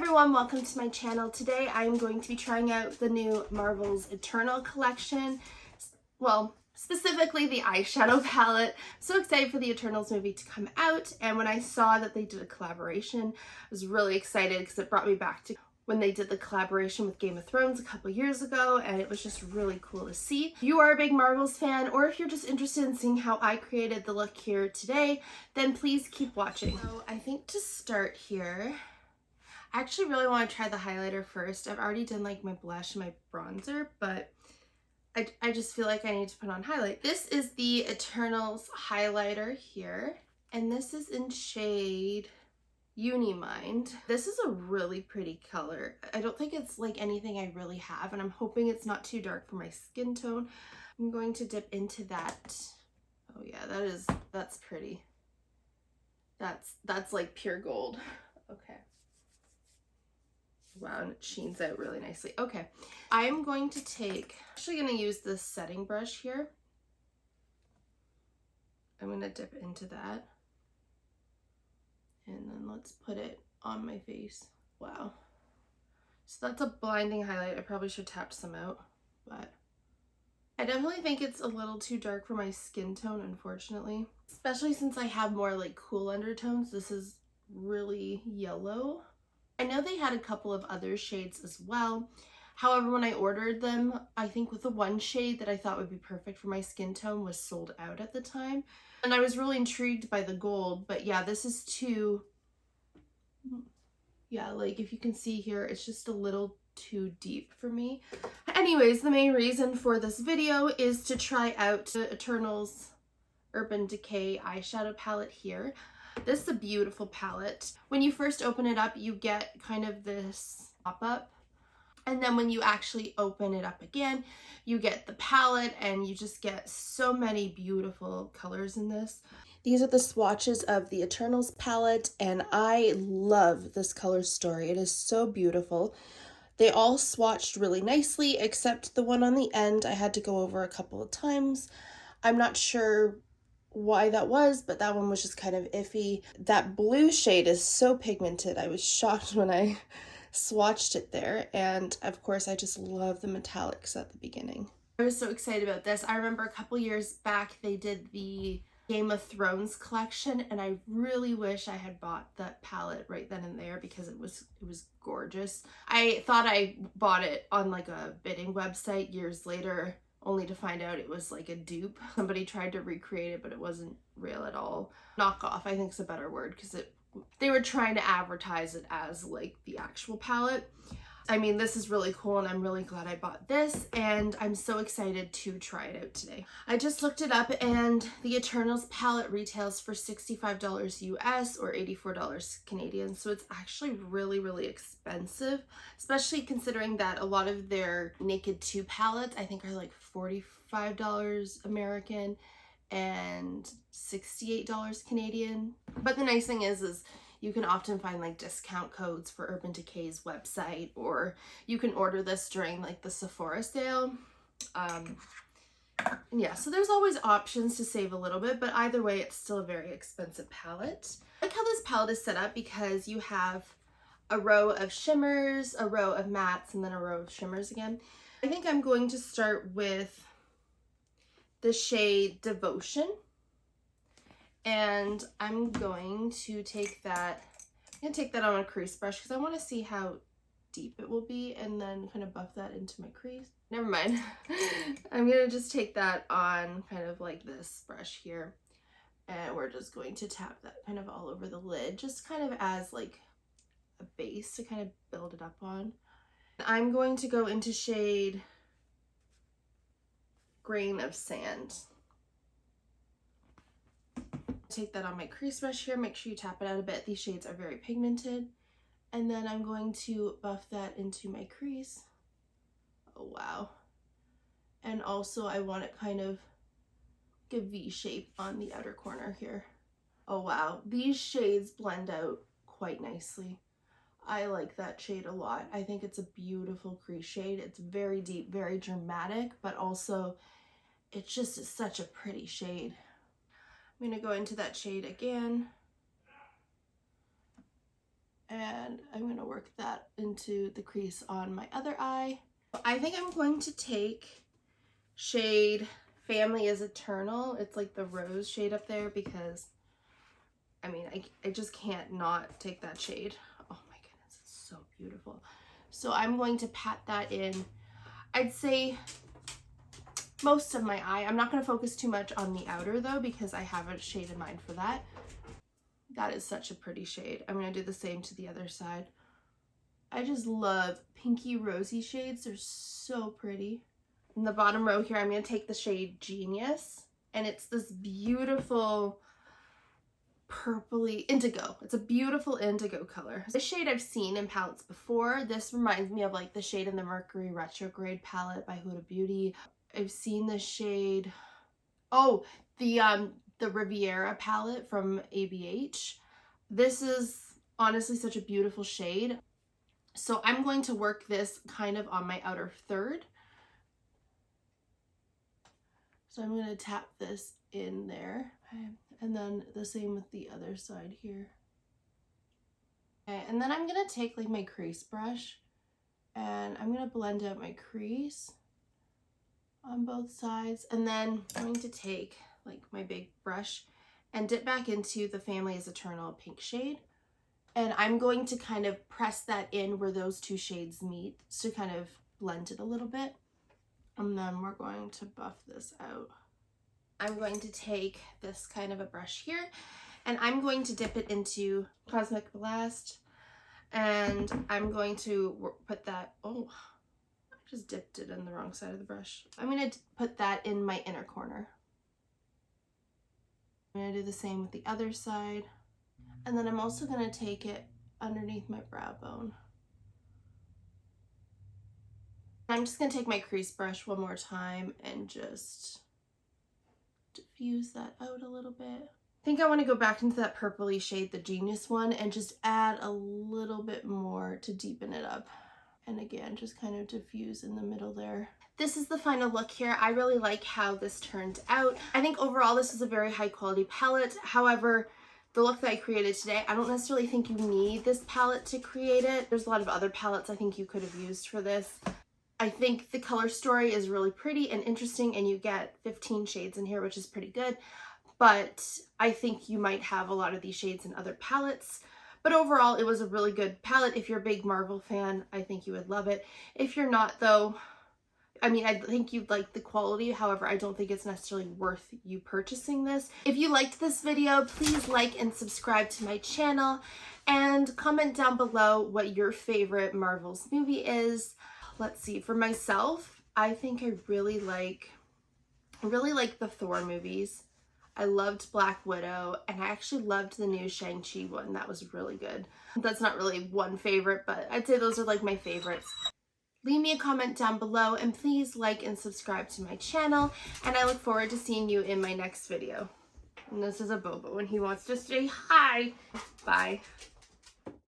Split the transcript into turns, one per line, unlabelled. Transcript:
everyone, welcome to my channel. Today I'm going to be trying out the new Marvel's Eternal collection. Well, specifically the eyeshadow palette. So excited for the Eternals movie to come out, and when I saw that they did a collaboration, I was really excited because it brought me back to when they did the collaboration with Game of Thrones a couple years ago, and it was just really cool to see. If you are a big Marvels fan, or if you're just interested in seeing how I created the look here today, then please keep watching. So I think to start here, I actually really want to try the highlighter first. I've already done like my blush and my bronzer, but I just feel like I need to put on highlight. This is the Eternals highlighter here, and this is in shade Unimind. This is a really pretty color. I don't think it's like anything I really have, and I'm hoping it's not too dark for my skin tone. I'm going to dip into that. Oh yeah, that's pretty. That's like pure gold. Okay. Wow, and it sheens out really nicely. Okay, I'm going to actually going to use this setting brush here. I'm going to dip into that. And then let's put it on my face. Wow. So that's a blinding highlight. I probably should tap some out, but I definitely think it's a little too dark for my skin tone, unfortunately. Especially since I have more like cool undertones. This is really yellow. I know they had a couple of other shades as well. However, when I ordered them, I think with the one shade that I thought would be perfect for my skin tone was sold out at the time. And I was really intrigued by the gold, but yeah, this is too, yeah, like if you can see here, it's just a little too deep for me. Anyways, the main reason for this video is to try out the Eternals Urban Decay eyeshadow palette here. This is a beautiful palette. When you first open it up, you get kind of this pop-up. And then when you actually open it up again, you get the palette, and you just get so many beautiful colors in this. These are the swatches of the Eternals palette, and I love this color story. It is so beautiful. They all swatched really nicely, except the one on the end I had to go over a couple of times. I'm not sure why that was, but that one was just kind of iffy. That blue shade is so pigmented. I was shocked when I swatched it there, and of course I just love the metallics at the beginning. I was so excited about this. I remember a couple years back they did the Game of Thrones collection, and I really wish I had bought that palette right then and there because it was gorgeous. I thought I bought it on like a bidding website years later, only to find out it was like a dupe. Somebody tried to recreate it, but it wasn't real at all. Knockoff, I think is a better word, because they were trying to advertise it as like the actual palette. I mean, this is really cool, and I'm really glad I bought this, and I'm so excited to try it out today. I just looked it up, and the Eternals palette retails for $65 US or $84 Canadian, so it's actually really, really expensive, especially considering that a lot of their Naked 2 palettes I think are like $45 American and $68 Canadian. But the nice thing is you can often find like discount codes for Urban Decay's website, or you can order this during like the Sephora sale. Yeah, so there's always options to save a little bit, but either way, it's still a very expensive palette. I like how this palette is set up because you have a row of shimmers, a row of mattes, and then a row of shimmers again. I think I'm going to start with the shade Devotion. And I'm going to take that on a crease brush because I want to see how deep it will be, and then kind of buff that into my crease. Never mind. I'm going to just take that on kind of like this brush here, and we're just going to tap that kind of all over the lid, just kind of as like a base to kind of build it up on. I'm going to go into shade Grain of Sand. Take that on my crease brush here, make sure you tap it out a bit. These shades are very pigmented. And then I'm going to buff that into my crease. Oh wow. And also I want it kind of like a V shape on the outer corner here. Oh wow, these shades blend out quite nicely. I like that shade a lot. I think it's a beautiful crease shade. It's very deep, very dramatic, but also it's just such a pretty shade. I'm going to go into that shade again. And I'm going to work that into the crease on my other eye. I think I'm going to take shade Family is Eternal. It's like the rose shade up there because, I mean, I just can't not take that shade. Oh my goodness, it's so beautiful. So I'm going to pat that in, I'd say most of my eye. I'm not going to focus too much on the outer though because I have a shade in mind for that. That is such a pretty shade. I'm going to do the same to the other side. I just love pinky rosy shades. They're so pretty. In the bottom row here, I'm going to take the shade Genius. And it's this beautiful purpley indigo. It's a beautiful indigo color. This shade I've seen in palettes before. This reminds me of like the shade in the Mercury Retrograde palette by Huda Beauty. I've seen this shade. Oh, the Riviera palette from ABH. This is honestly such a beautiful shade. So I'm going to work this kind of on my outer third. So I'm going to tap this in there. Okay. And then the same with the other side here. Okay. And then I'm going to take like my crease brush and I'm going to blend out my crease on both sides. And then I'm going to take like my big brush and dip back into the Family is Eternal pink shade. And I'm going to kind of press that in where those two shades meet to kind of blend it a little bit. And then we're going to buff this out. I'm going to take this kind of a brush here and I'm going to dip it into Cosmic Blast. And I'm going to put that, oh, I just dipped it in the wrong side of the brush. I'm going to put that in my inner corner. I'm going to do the same with the other side. And then I'm also going to take it underneath my brow bone. I'm just going to take my crease brush one more time and just diffuse that out a little bit. I think I want to go back into that purpley shade, the Genius one, and just add a little bit more to deepen it up. And again, just kind of diffuse in the middle there. This is the final look here. I really like how this turned out. I think overall this is a very high quality palette. However, the look that I created today, I don't necessarily think you need this palette to create it. There's a lot of other palettes I think you could have used for this. I think the color story is really pretty and interesting and you get 15 shades in here, which is pretty good. But I think you might have a lot of these shades in other palettes. But overall, it was a really good palette. If you're a big Marvel fan, I think you would love it. If you're not though, I mean, I think you'd like the quality. However, I don't think it's necessarily worth you purchasing this. If you liked this video, please like and subscribe to my channel and comment down below what your favorite Marvel's movie is. Let's see, for myself, I think I really like the Thor movies. I loved Black Widow, and I actually loved the new Shang-Chi one. That was really good. That's not really one favorite, but I'd say those are like my favorites. Leave me a comment down below, and please like and subscribe to my channel, and I look forward to seeing you in my next video. And this is a Bobo, and he wants to say hi. Bye.